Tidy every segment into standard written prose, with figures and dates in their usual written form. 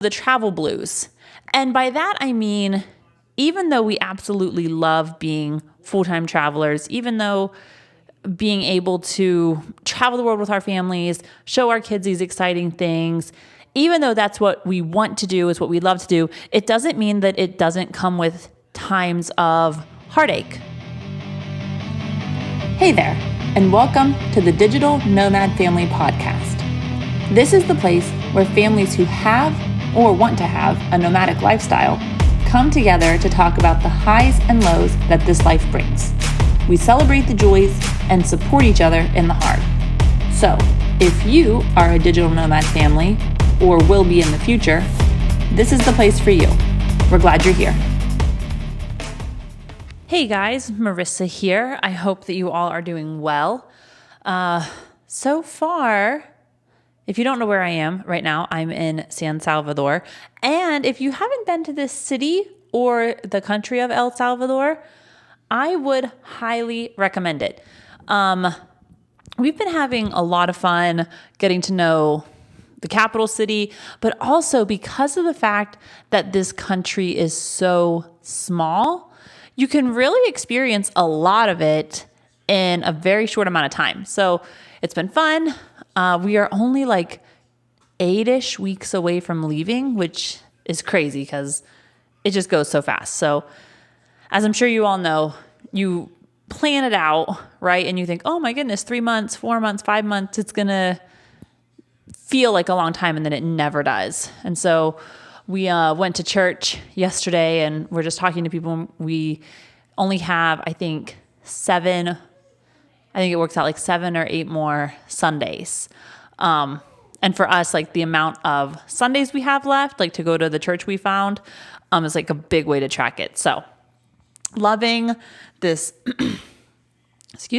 the travel blues. And by that, I mean, even though we absolutely love being full-time travelers, even though being able to travel the world with our families, show our kids these exciting things, even though that's what we want to do, is what we love to do, it doesn't mean that it doesn't come with times of heartache. Hey there, and welcome to the Digital Nomad Family podcast. This is the place where families who have or want to have a nomadic lifestyle come together to talk about the highs and lows that this life brings. We celebrate the joys and support each other in the hard. So, if you are a digital nomad family or will be in the future, this is the place for you. We're glad you're here. Hey guys, Marissa here. I hope that you all are doing well. So far, if you don't know where I am right now, I'm in San Salvador. And if you haven't been to this city or the country of El Salvador, I would highly recommend it. We've been having a lot of fun getting to know the capital city, but also because of the fact that this country is so small, you can really experience a lot of it in a very short amount of time. So it's been fun. We are only like 8-ish weeks away from leaving, which is crazy because it just goes so fast. So as I'm sure you all know, you plan it out, right? And you think, oh my goodness, 3 months, 4 months, 5 months, it's going to feel like a long time, and then it never does. And so we went to church yesterday, and we're just talking to people. We only have, I think it works out like 7 or 8 more Sundays. And for us, like the amount of Sundays we have left, like to go to the church we found, is like a big way to track it. So loving this,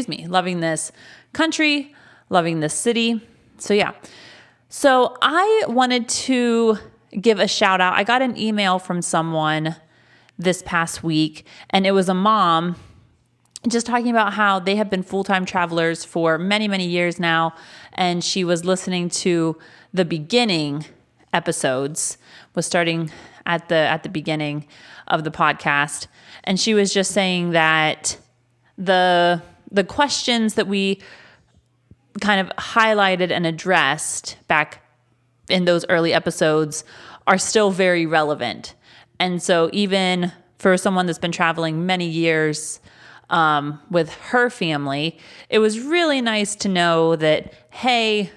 loving this country, loving this city. So yeah. So I wanted to give a shout out. I got an email from someone this past week, and it was a mom just talking about how they have been full-time travelers for many, many years now. And she was listening to the beginning episodes, was starting at the beginning of the podcast. And she was just saying that the questions that we kind of highlighted and addressed back in those early episodes are still very relevant. And so even for someone that's been traveling many years, with her family, it was really nice to know that, hey,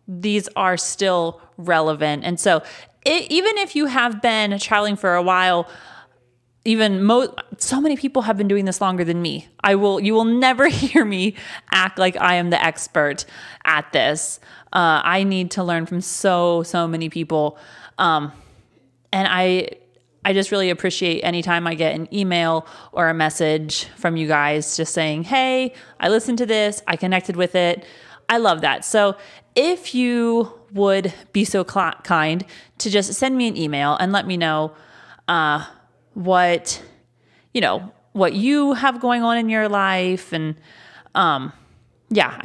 these are still relevant. And so even if you have been traveling for a while, so many people have been doing this longer than me. You will never hear me act like I am the expert at this. I need to learn from so many people. And I just really appreciate anytime I get an email or a message from you guys just saying, hey, I listened to this, I connected with it. I love that. So if you would be so kind to just send me an email and let me know what you have going on in your life. And I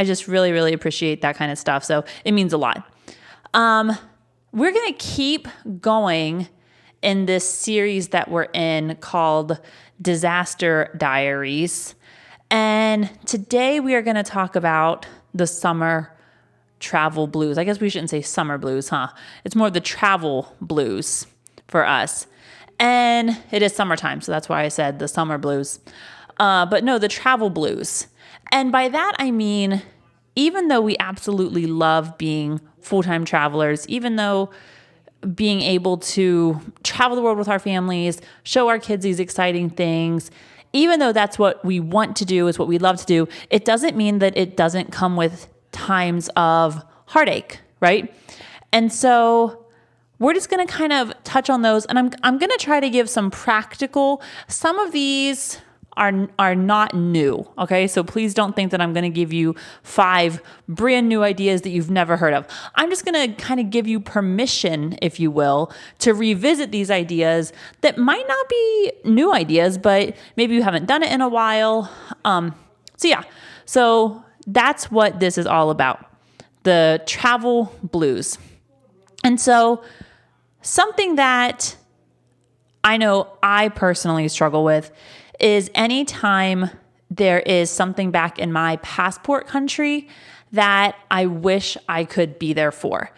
just really, really appreciate that kind of stuff. So it means a lot. We're going to keep going in this series that we're in called Disaster Diaries. And today we are going to talk about the summer travel blues. I guess we shouldn't say summer blues, huh? It's more the travel blues for us. And it is summertime, so that's why I said the summer blues. But no, the travel blues. And by that, I mean, even though we absolutely love being full-time travelers, even though being able to travel the world with our families, show our kids these exciting things, even though that's what we want to do, is what we love to do, it doesn't mean that it doesn't come with times of heartache, right? And so we're just going to kind of touch on those, and I'm going to try to give some practical. Some of these are not new, okay? So please don't think that I'm going to give you 5 brand new ideas that you've never heard of. I'm just going to kind of give you permission, if you will, to revisit these ideas that might not be new ideas, but maybe you haven't done it in a while. So that's what this is all about, the travel blues. And so Something that I know I personally struggle with is anytime there is something back in my passport country that I wish I could be there for.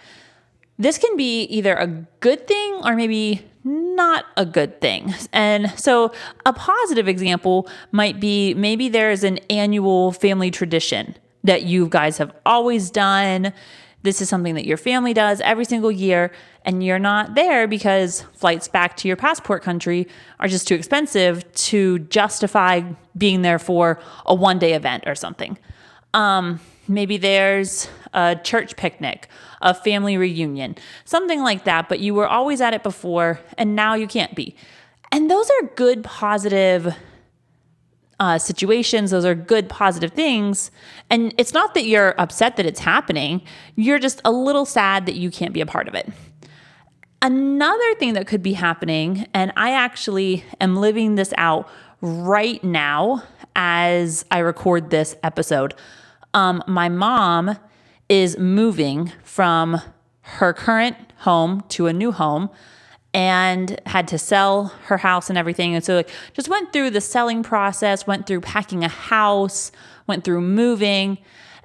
This can be either a good thing or maybe not a good thing. And so a positive example might be maybe there's an annual family tradition that you guys have always done. This is something that your family does every single year, and you're not there because flights back to your passport country are just too expensive to justify being there for a one-day event or something. Maybe there's a church picnic, a family reunion, something like that, but you were always at it before and now you can't be. And those are good, positive situations. Those are good, positive things. And it's not that you're upset that it's happening. You're just a little sad that you can't be a part of it. Another thing that could be happening, and I actually am living this out right now as I record this episode. My mom is moving from her current home to a new home and had to sell her house and everything. And so just went through the selling process, went through packing a house, went through moving,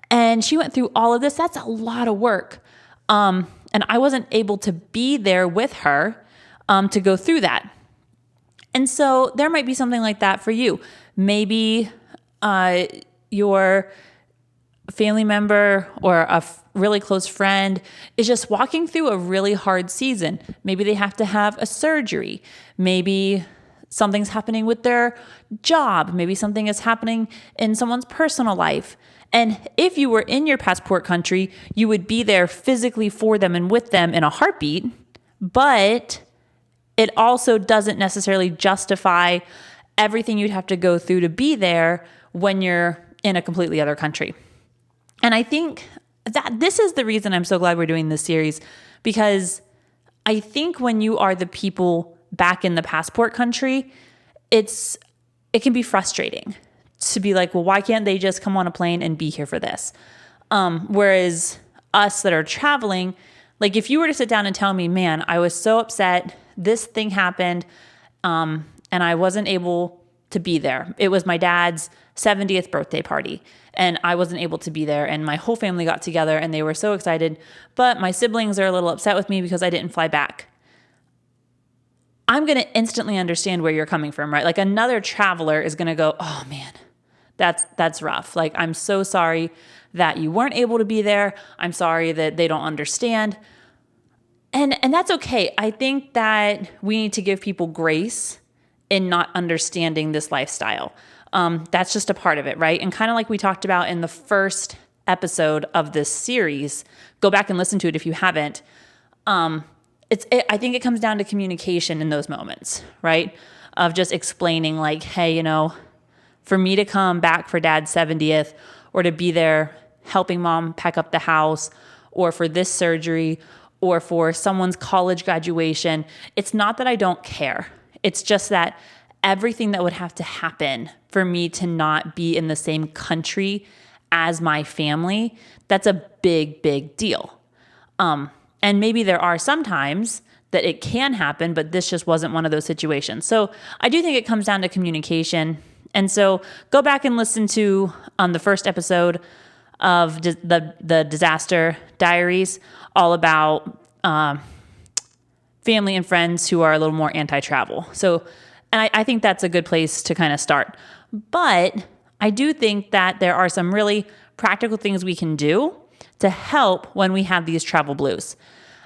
and she went through all of this. That's a lot of work. And I wasn't able to be there with her to go through that. And so there might be something like that for you. Maybe your family member or a really close friend is just walking through a really hard season. Maybe they have to have a surgery. Maybe something's happening with their job. Maybe something is happening in someone's personal life. And if you were in your passport country, you would be there physically for them and with them in a heartbeat. But it also doesn't necessarily justify everything you'd have to go through to be there when you're in a completely other country. And I think that this is the reason I'm so glad we're doing this series, because I think when you are the people back in the passport country, it can be frustrating to be like, well, why can't they just come on a plane and be here for this? Whereas us that are traveling, like if you were to sit down and tell me, man, I was so upset, this thing happened, and I wasn't able to be there. It was my dad's 70th birthday party, and I wasn't able to be there, and my whole family got together and they were so excited, but my siblings are a little upset with me because I didn't fly back. I'm going to instantly understand where you're coming from, right? Like another traveler is going to go, oh man, that's rough. Like, I'm so sorry that you weren't able to be there. I'm sorry that they don't understand. And that's okay. I think that we need to give people grace in not understanding this lifestyle. That's just a part of it, right? And kind of like we talked about in the first episode of this series, go back and listen to it if you haven't. I think it comes down to communication in those moments, right? Of just explaining like, hey, for me to come back for dad's 70th or to be there helping mom pack up the house or for this surgery or for someone's college graduation, it's not that I don't care. It's just that everything that would have to happen for me to not be in the same country as my family, that's a big, big deal. And maybe there are some times that it can happen, but this just wasn't one of those situations. So I do think it comes down to communication. And so go back and listen to the first episode of the Disaster Diaries, all about family and friends who are a little more anti-travel. So, and I think that's a good place to kind of start. But I do think that there are some really practical things we can do to help when we have these travel blues.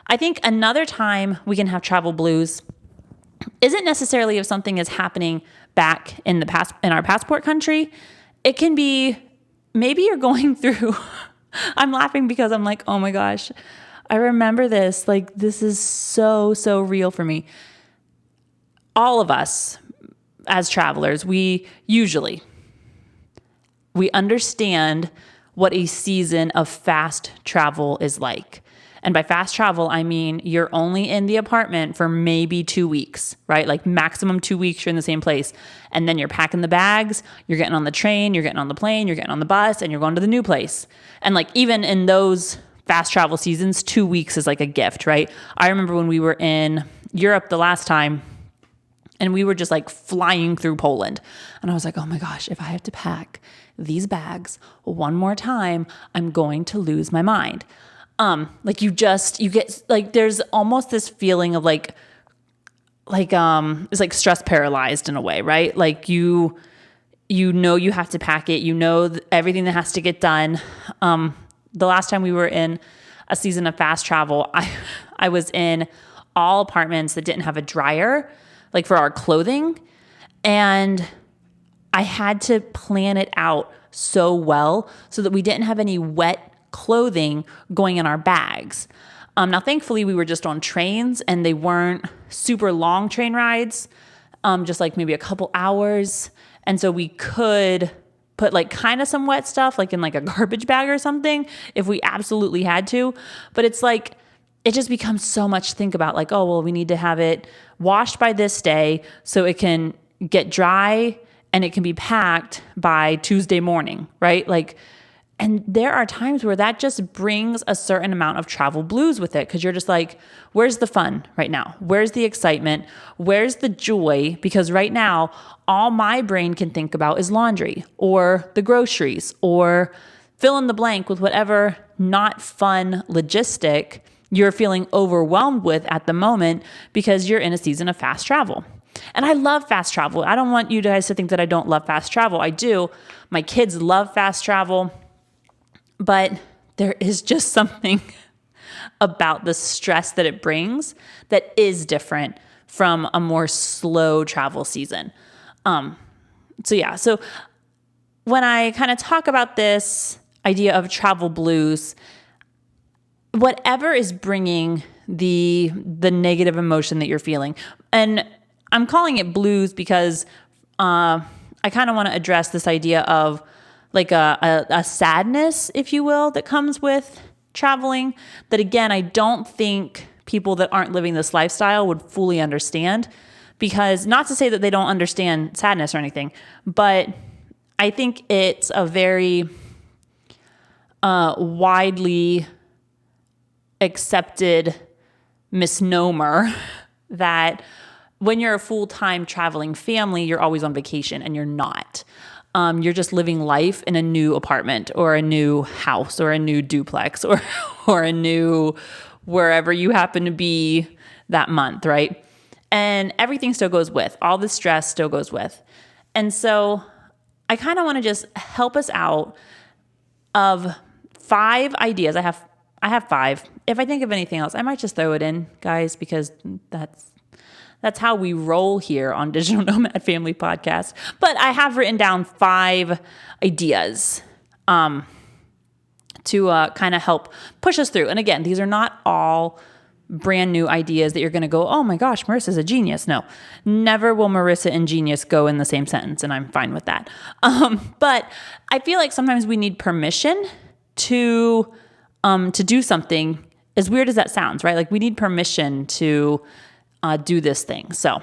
I think another time we can have travel blues isn't necessarily if something is happening back in our passport country. It can be maybe you're going through, I'm laughing because I'm like, oh my gosh, I remember this. Like, this is so, so real for me. All of us as travelers, we understand what a season of fast travel is like. And by fast travel, I mean you're only in the apartment for maybe 2 weeks, right? Like maximum 2 weeks, you're in the same place. And then you're packing the bags, you're getting on the train, you're getting on the plane, you're getting on the bus, and you're going to the new place. And like even in those fast travel seasons, 2 weeks is like a gift, right? I remember when we were in Europe the last time and we were just like flying through Poland. And I was like, oh my gosh, if I have to pack these bags one more time, I'm going to lose my mind. Like you get like, there's almost this feeling of like it's like stress paralyzed in a way, right? Like you have to pack it, everything that has to get done. The last time we were in a season of fast travel, I was in all apartments that didn't have a dryer, like for our clothing. And I had to plan it out so well so that we didn't have any wet clothing going in our bags. Now, thankfully, we were just on trains and they weren't super long train rides, just like maybe a couple hours. And so we could put like kind of some wet stuff, like in like a garbage bag or something if we absolutely had to. But it's like, it just becomes so much to think about, like, oh, well, we need to have it washed by this day so it can get dry and it can be packed by Tuesday morning, right? Like, and there are times where that just brings a certain amount of travel blues with it because you're just like, where's the fun right now? Where's the excitement? Where's the joy? Because right now, all my brain can think about is laundry or the groceries or fill in the blank with whatever not fun logistic you're feeling overwhelmed with at the moment because you're in a season of fast travel. And I love fast travel. I don't want you guys to think that I don't love fast travel. I do. My kids love fast travel. But there is just something about the stress that it brings that is different from a more slow travel season. So when I kind of talk about this idea of travel blues, whatever is bringing the negative emotion that you're feeling, and I'm calling it blues because I kind of want to address this idea of like a sadness, if you will, that comes with traveling, that again, I don't think people that aren't living this lifestyle would fully understand, because not to say that they don't understand sadness or anything, but I think it's a very widely accepted misnomer that when you're a full-time traveling family, you're always on vacation, and you're not. You're just living life in a new apartment or a new house or a new duplex or a new wherever you happen to be that month, right? And everything still goes with. All the stress still goes with. And so I kind of want to just help us out of 5 ideas. I have 5. If I think of anything else, I might just throw it in, guys, because that's how we roll here on Digital Nomad Family Podcast. But I have written down 5 ideas to kind of help push us through. And again, these are not all brand new ideas that you're going to go, oh my gosh, Marissa's a genius. No, never will Marissa and genius go in the same sentence, and I'm fine with that. But I feel like sometimes we need permission to do something, as weird as that sounds, right? Like we need permission to do this thing. So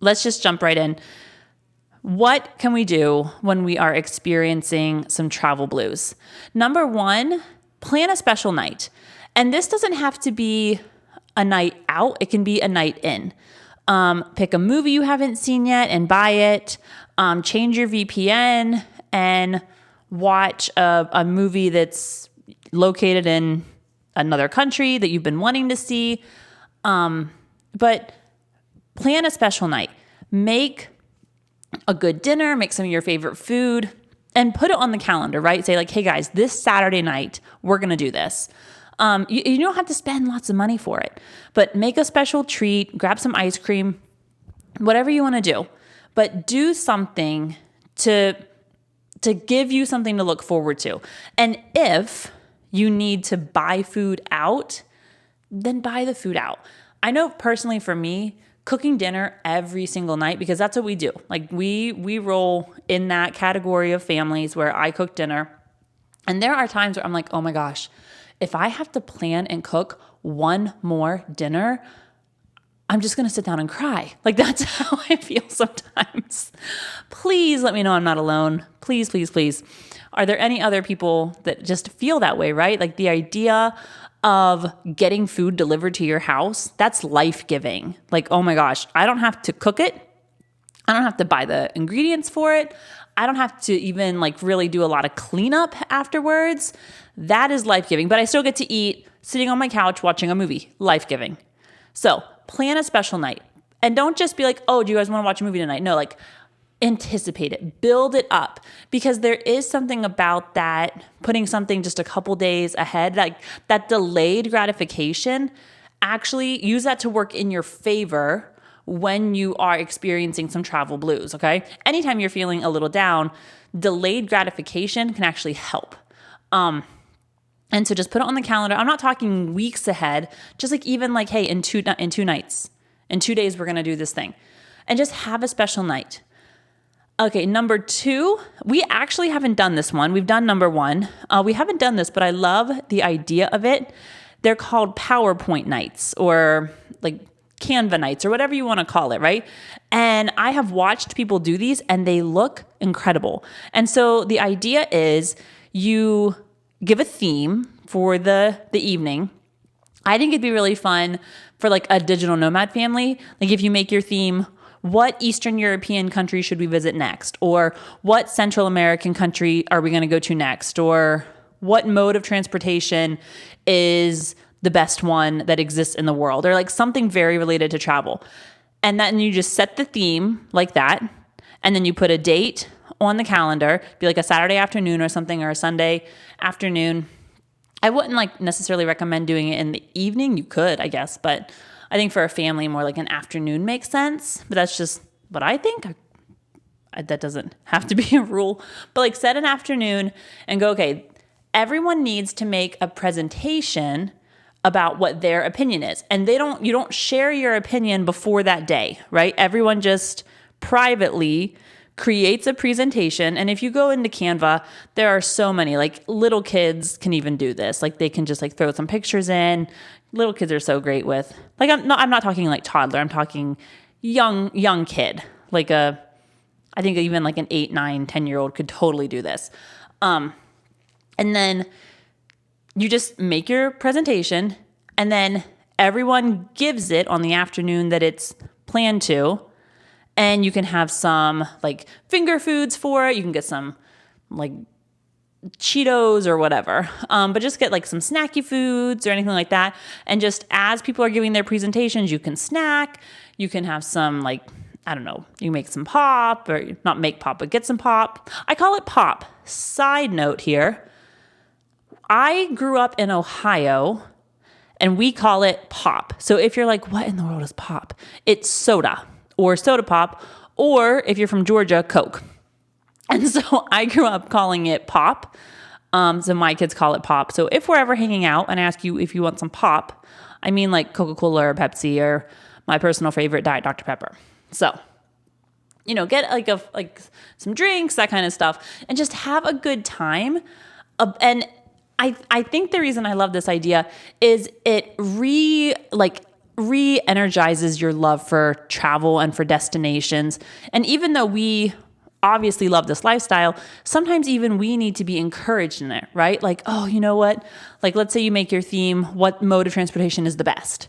let's just jump right in. What can we do when we are experiencing some travel blues? Number 1, plan a special night. And this doesn't have to be a night out. It can be a night in. Pick a movie you haven't seen yet and buy it. Change your VPN and watch a movie that's located in another country that you've been wanting to see. But plan a special night. Make a good dinner, make some of your favorite food, and put it on the calendar, right? Say like, hey guys, this Saturday night, we're going to do this. You don't have to spend lots of money for it, but make a special treat, grab some ice cream, whatever you want to do, but do something to give you something to look forward to. And if you need to buy food out, then buy the food out. I know personally for me, cooking dinner every single night, because that's what we do. Like we roll in that category of families where I cook dinner. And there are times where I'm like, oh my gosh, if I have to plan and cook one more dinner, I'm just going to sit down and cry. Like that's how I feel sometimes. Please let me know I'm not alone. Please, please, please. Are there any other people that just feel that way, right? Like the idea of getting food delivered to your house, that's life-giving. Like, oh my gosh, I don't have to cook it. I don't have to buy the ingredients for it. I don't have to even like really do a lot of cleanup afterwards. That is life-giving, but I still get to eat sitting on my couch watching a movie. Life-giving. So plan a special night. And don't just be like, oh, do you guys want to watch a movie tonight? No, like anticipate it, build it up, because there is something about that, putting something just a couple days ahead, like that delayed gratification. Actually use that to work in your favor when you are experiencing some travel blues, okay? Anytime you're feeling a little down, delayed gratification can actually help. And so just put it on the calendar. I'm not talking weeks ahead, just like even like, hey, in two nights, in 2 days, we're going to do this thing, and just have a special night. Okay. Number 2, we actually haven't done this one. We've done number 1. We haven't done this, but I love the idea of it. They're called PowerPoint nights or like Canva nights or whatever you want to call it, right? And I have watched people do these and they look incredible. And so the idea is you give a theme for the evening. I think it'd be really fun for like a digital nomad family. Like if you make your theme, what Eastern European country should we visit next? Or what Central American country are we going to go to next? Or what mode of transportation is the best one that exists in the world? Or like something very related to travel. And then you just set the theme like that. And then you put a date on the calendar, be like a Saturday afternoon or something, or a Sunday afternoon. I wouldn't like necessarily recommend doing it in the evening. You could, I guess, but I think for a family, more like an afternoon makes sense. But that's just what I think. That doesn't have to be a rule. But like set an afternoon and go, okay, everyone needs to make a presentation about what their opinion is. And you don't share your opinion before that day, right? Everyone just privately creates a presentation. And if you go into Canva, there are so many, like little kids can even do this. Like they can just like throw some pictures in. Little kids are so great with, like, I'm not talking like toddler. I'm talking young kid. Like I think even like an 8, 9, 10-year-old could totally do this. And then you just make your presentation and then everyone gives it on the afternoon that it's planned to. And you can have some like finger foods for it. You can get some like Cheetos or whatever. But just get like some snacky foods or anything like that. And just as people are giving their presentations, you can snack. You can have some like, I don't know, you make some pop, or not make pop, but get some pop. I call it pop. Side note here. I grew up in Ohio and we call it pop. So if you're like, what in the world is pop? It's soda. Or soda pop, or if you're from Georgia, Coke. And so I grew up calling it pop. So my kids call it pop. So if we're ever hanging out and I ask you if you want some pop, I mean like Coca-Cola or Pepsi or my personal favorite, Diet Dr. Pepper. So, get like some drinks, that kind of stuff, and just have a good time. And I think the reason I love this idea is it re-energizes your love for travel and for destinations. And even though we obviously love this lifestyle, sometimes even we need to be encouraged in it, right? Like, oh, you know what? Like, let's say you make your theme, what mode of transportation is the best?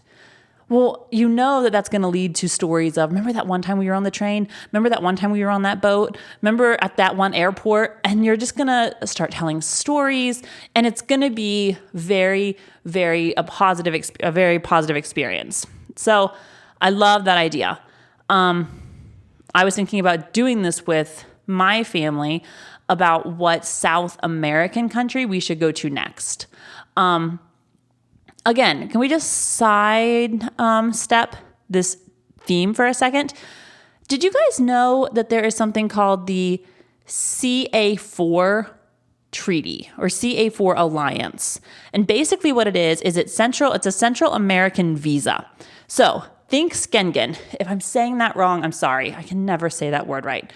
Well, you know that that's going to lead to stories of, remember that one time we were on the train? Remember that one time we were on that boat? Remember at that one airport? And you're just going to start telling stories, and it's going to be very, very a very positive experience. So I love that idea. I was thinking about doing this with my family about what South American country we should go to next. Again, can we just side step this theme for a second? Did you guys know that there is something called the CA4 Treaty or CA4 Alliance? And basically what it is it's a Central American visa. So think Schengen. If I'm saying that wrong, I'm sorry. I can never say that word right.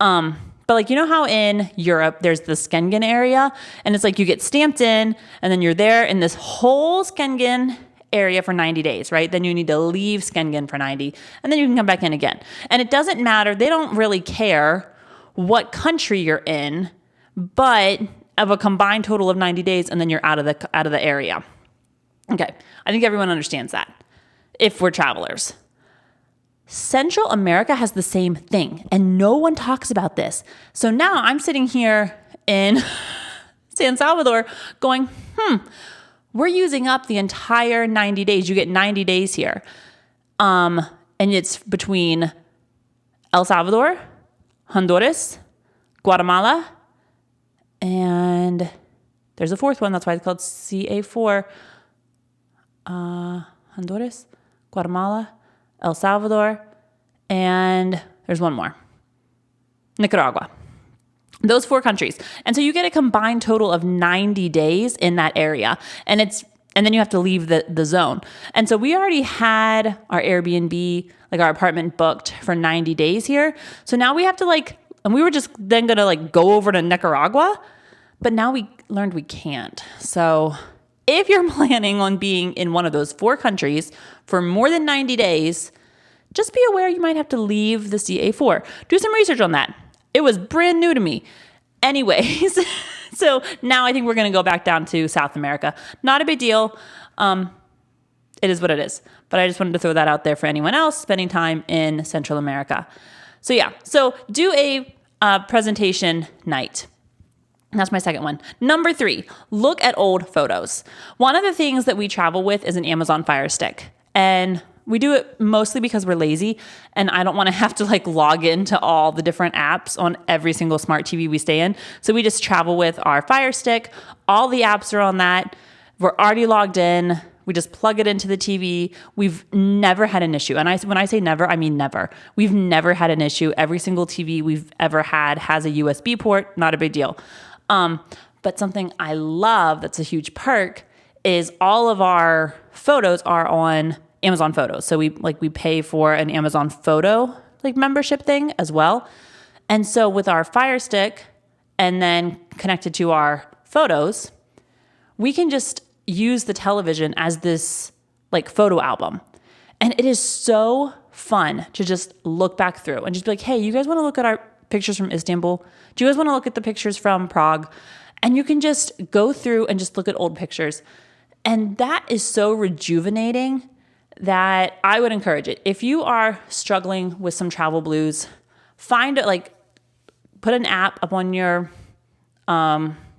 But like, how in Europe, there's the Schengen area and it's like you get stamped in and then you're there in this whole Schengen area for 90 days, right? Then you need to leave Schengen for 90 and then you can come back in again. And it doesn't matter. They don't really care what country you're in, but of a combined total of 90 days, and then you're out of the area. Okay, I think everyone understands that if we're travelers. Central America has the same thing, and no one talks about this. So now I'm sitting here in San Salvador going, we're using up the entire 90 days. You get 90 days here. And it's between El Salvador, Honduras, Guatemala, and there's a fourth one. That's why it's called CA4. Honduras, Guatemala, El Salvador, and there's one more. Nicaragua. Those 4 countries. And so you get a combined total of 90 days in that area. And then you have to leave the zone. And so we already had our Airbnb, like our apartment booked for 90 days here. So now we have to and we were just then going to go over to Nicaragua, but now we learned we can't. So if you're planning on being in one of those 4 countries for more than 90 days, just be aware you might have to leave the CA4. Do some research on that. It was brand new to me. Anyways, so now I think we're going to go back down to South America. Not a big deal. It is what it is. But I just wanted to throw that out there for anyone else spending time in Central America. So yeah, so do a presentation night. That's my second one. Number 3, look at old photos. One of the things that we travel with is an Amazon Fire Stick. And we do it mostly because we're lazy and I don't want to have to log into all the different apps on every single smart TV we stay in. So we just travel with our Fire Stick. All the apps are on that. We're already logged in. We just plug it into the TV. We've never had an issue. And when I say never, I mean never. We've never had an issue. Every single TV we've ever had has a USB port. Not a big deal. But something I love that's a huge perk is all of our photos are on Amazon Photos. So we pay for an Amazon Photo membership thing as well. And so with our Fire Stick and then connected to our photos, we can just use the television as this photo album. And it is so fun to just look back through and just be like, hey, you guys want to look at our pictures from Istanbul? Do you guys want to look at the pictures from Prague? And you can just go through and just look at old pictures. And that is so rejuvenating that I would encourage it. If you are struggling with some travel blues, find it, put an app up on your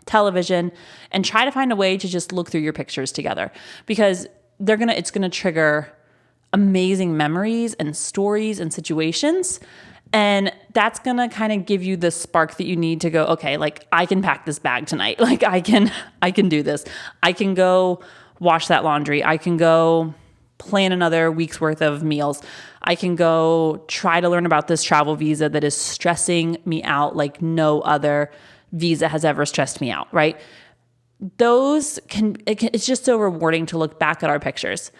television and try to find a way to just look through your pictures together, because it's gonna trigger amazing memories and stories and situations. And that's going to kind of give you the spark that you need to go, okay, I can pack this bag tonight. I can do this. I can go wash that laundry. I can go plan another week's worth of meals. I can go try to learn about this travel visa that is stressing me out like no other visa has ever stressed me out, right? It's just so rewarding to look back at our pictures.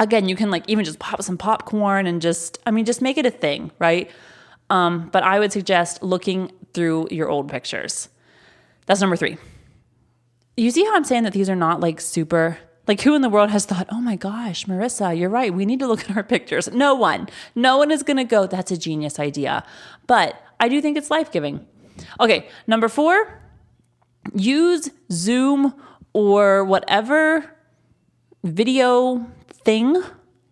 Again, you can even just pop some popcorn and just make it a thing, right? But I would suggest looking through your old pictures. That's number 3. You see how I'm saying that these are not super, who in the world has thought, oh my gosh, Marissa, you're right. We need to look at our pictures. No one is going to go, that's a genius idea. But I do think it's life-giving. Okay. Number 4, use Zoom or whatever video thing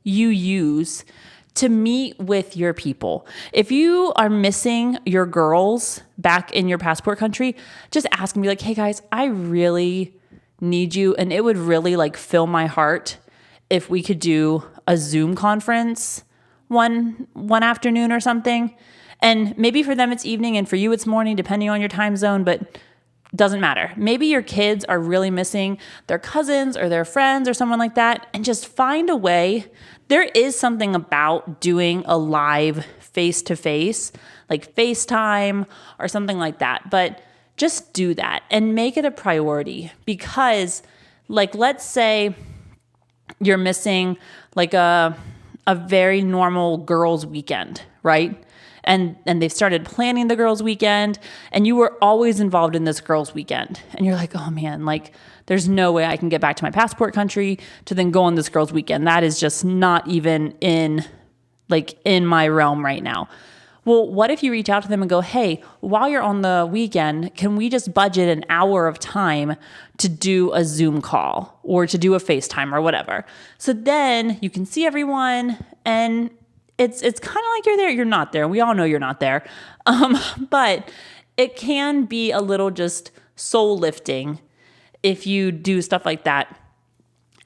you use to meet with your people. If you are missing your girls back in your passport country, just ask and be like, hey guys, I really need you. And it would really fill my heart if we could do a Zoom conference one afternoon or something. And maybe for them it's evening and for you it's morning, depending on your time zone, but doesn't matter. Maybe your kids are really missing their cousins or their friends or someone like that, and just find a way. There is something about doing a live face-to-face, like FaceTime or something like that, but just do that and make it a priority, because let's say you're missing a very normal girls' weekend, right? And they've started planning the girls' weekend, and you were always involved in this girls' weekend. And you're like, oh man, there's no way I can get back to my passport country to then go on this girls' weekend. That is just not even in my realm right now. Well, what if you reach out to them and go, hey, while you're on the weekend, can we just budget an hour of time to do a Zoom call or to do a FaceTime or whatever? So then you can see everyone, and it's kind of like you're there, you're not there. We all know you're not there. But it can be a little just soul lifting if you do stuff like that.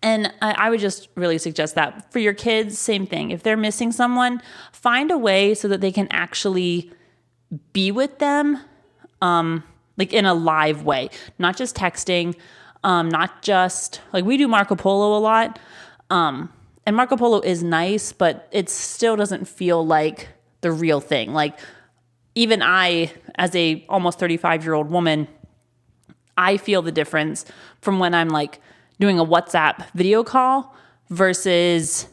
And I would just really suggest that for your kids, same thing. If they're missing someone, find a way so that they can actually be with them, like in a live way, not just texting, not just like we do Marco Polo a lot. And Marco Polo is nice, but it still doesn't feel like the real thing. Like even I, as a almost 35-year-old woman, I feel the difference from when I'm like doing a WhatsApp video call versus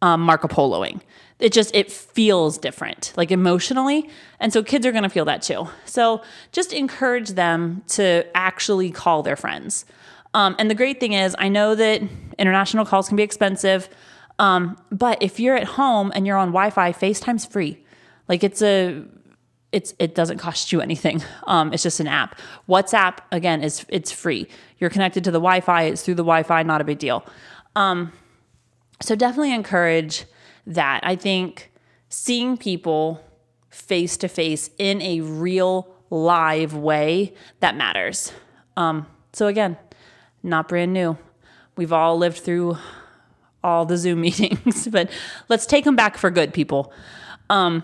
Marco Poloing. It feels different, like emotionally. And so kids are going to feel that too. So just encourage them to actually call their friends. And the great thing is, I know that international calls can be expensive. But if you're at home and you're on Wi-Fi, FaceTime's free. Like it doesn't cost you anything. It's just an app. WhatsApp, again, it's free. You're connected to the Wi-Fi. It's through the Wi-Fi, not a big deal. So definitely encourage that. I think seeing people face to face in a real live way, that matters. So again, not brand new. We've all lived through all the Zoom meetings, but let's take them back for good, people. And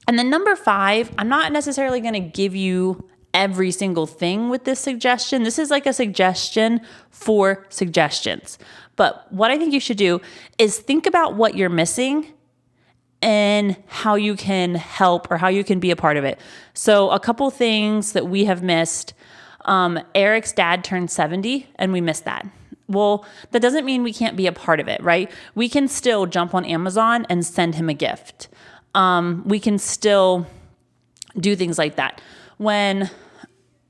then number 5, I'm not necessarily going to give you every single thing with this suggestion. This is like a suggestion for suggestions. But what I think you should do is think about what you're missing and how you can help or how you can be a part of it. So a couple things that we have missed. Eric's dad turned 70 and we missed that. Well, that doesn't mean we can't be a part of it, right? We can still jump on Amazon and send him a gift. We can still do things like that. When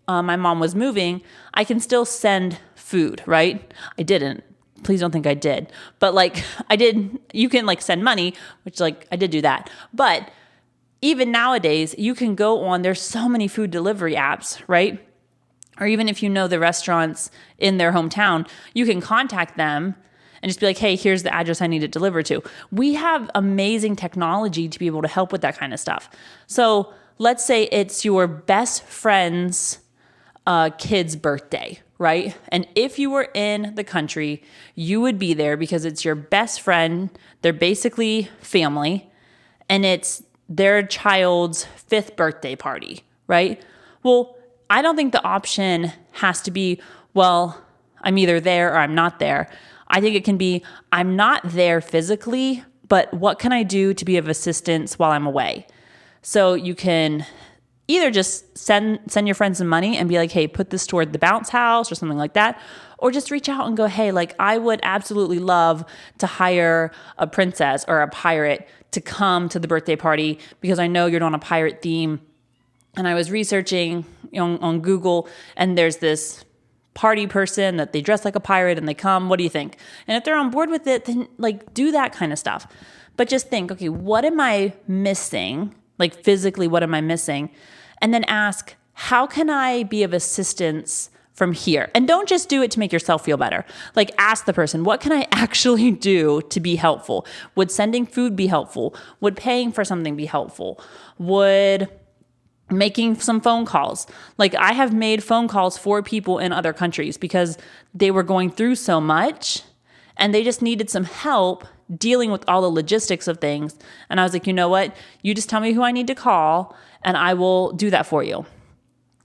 my mom was moving, I can still send food, right? I didn't. Please don't think I did. But like I did, you can like send money, which like I did do that. But even nowadays, you can go on, there's so many food delivery apps, right? Or even if you know the restaurants in their hometown, you can contact them and just be like, hey, here's the address I need it delivered to. We have amazing technology to be able to help with that kind of stuff. So let's say it's your best friend's kid's birthday, right? And if you were in the country, you would be there because it's your best friend. They're basically family, and it's their child's 5th birthday party, right? Well, I don't think the option has to be, well, I'm either there or I'm not there. I think it can be, I'm not there physically, but what can I do to be of assistance while I'm away? So you can either just send your friends some money and be like, hey, put this toward the bounce house or something like that. Or just reach out and go, hey, like I would absolutely love to hire a princess or a pirate to come to the birthday party because I know you're on a pirate theme. And I was researching on Google, and there's this party person that they dress like a pirate and they come. What do you think? And if they're on board with it, then like do that kind of stuff. But just think, okay, what am I missing? Like physically, what am I missing? And then ask, how can I be of assistance from here? And don't just do it to make yourself feel better. Like ask the person, what can I actually do to be helpful? Would sending food be helpful? Would paying for something be helpful? Would making some phone calls? Like I have made phone calls for people in other countries because they were going through so much and they just needed some help dealing with all the logistics of things. And I was like, you know what? You just tell me who I need to call and I will do that for you.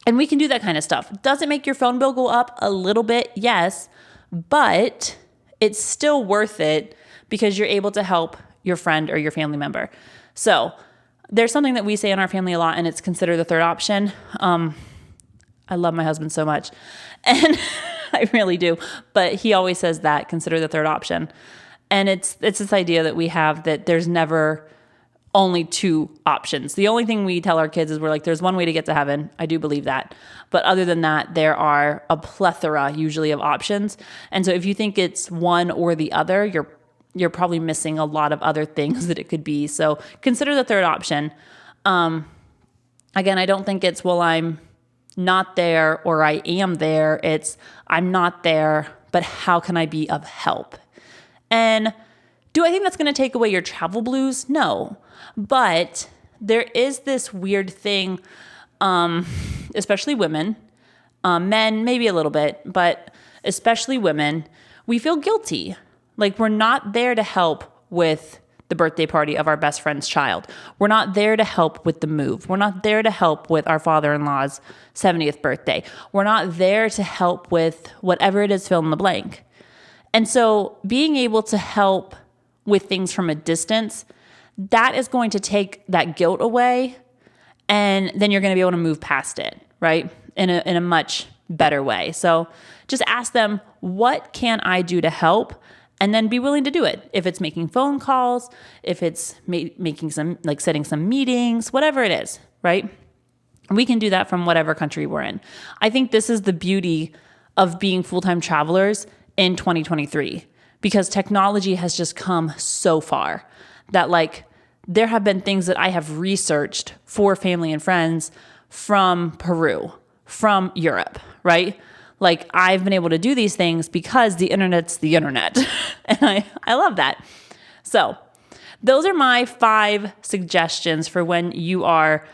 And we can do that kind of stuff. Does it make your phone bill go up a little bit? Yes, but it's still worth it because you're able to help your friend or your family member. So there's something that we say in our family a lot, and it's consider the third option. I love my husband so much, and I really do. But he always says that, consider the third option. And it's this idea that we have that there's never only 2 options. The only thing we tell our kids is we're like, there's one way to get to heaven. I do believe that. But other than that, there are a plethora usually of options. And so if you think it's one or the other, you're probably missing a lot of other things that it could be. So consider the third option. Again, I don't think it's, well, I'm not there or I am there. It's, I'm not there, but how can I be of help? And do I think that's going to take away your travel blues? No. But there is this weird thing, especially women, men maybe a little bit, but especially women, we feel guilty. Like we're not there to help with the birthday party of our best friend's child. We're not there to help with the move. We're not there to help with our father-in-law's 70th birthday. We're not there to help with whatever it is, fill in the blank. And so being able to help with things from a distance, that is going to take that guilt away, and then you're going to be able to move past it, right? In a much better way. So just ask them, what can I do to help? And then be willing to do it. If it's making phone calls, if it's making some, like setting some meetings, whatever it is, right? We can do that from whatever country we're in. I think this is the beauty of being full-time travelers in 2023, because technology has just come so far that like there have been things that I have researched for family and friends from Peru, from Europe, right? Like I've been able to do these things because the internet's the internet. And I love that. So those are my 5 suggestions for when you are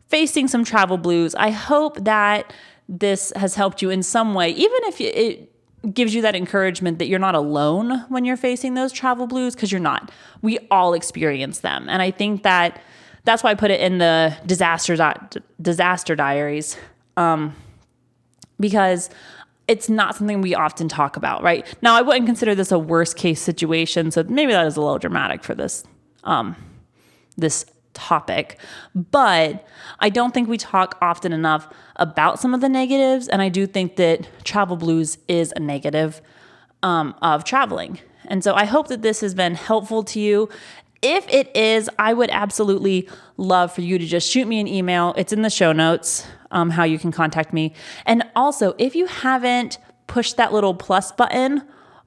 facing some travel blues. I hope that this has helped you in some way, even if it gives you that encouragement that you're not alone when you're facing those travel blues, because you're not. We all experience them. And I think that that's why I put it in the disaster diaries, because it's not something we often talk about, right? Now, I wouldn't consider this a worst case situation, so maybe that is a little dramatic for this this topic. But I don't think we talk often enough about some of the negatives, and I do think that travel blues is a negative of traveling. And so I hope that this has been helpful to you. If it is, I would absolutely love for you to just shoot me an email. It's in the show notes, how you can contact me. And also, if you haven't pushed that little plus button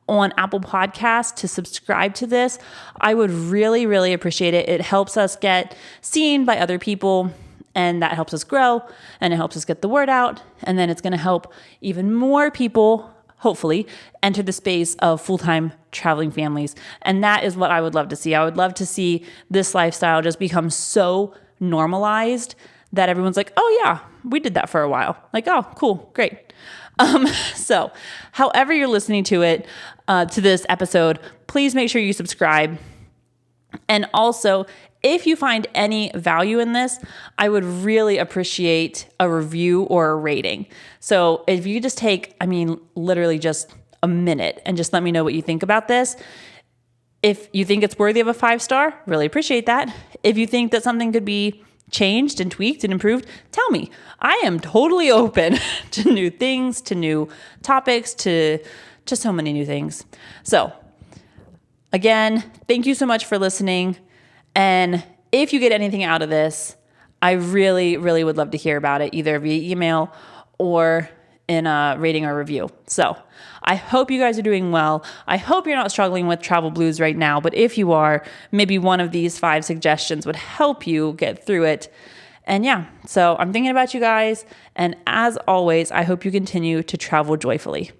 on Apple Podcasts to subscribe to this, I would really, really appreciate it. It helps us get seen by other people, and that helps us grow, and it helps us get the word out. And then it's going to help even more people, hopefully, enter the space of full-time traveling families. And that is what I would love to see. I would love to see this lifestyle just become so normalized that everyone's like, oh yeah, we did that for a while. Like, oh, cool, great. So however you're listening to it, to this episode, please make sure you subscribe. And also, if you find any value in this, I would really appreciate a review or a rating. So if you just take, literally just a minute and just let me know what you think about this. If you think it's worthy of a 5-star, really appreciate that. If you think that something could be changed and tweaked and improved, tell me. I am totally open to new things, to new topics, to just so many new things. So again, thank you so much for listening. And if you get anything out of this, I really, really would love to hear about it, either via email or in a rating or review. So I hope you guys are doing well. I hope you're not struggling with travel blues right now, but if you are, maybe one of these 5 suggestions would help you get through it. And yeah, so I'm thinking about you guys. And as always, I hope you continue to travel joyfully.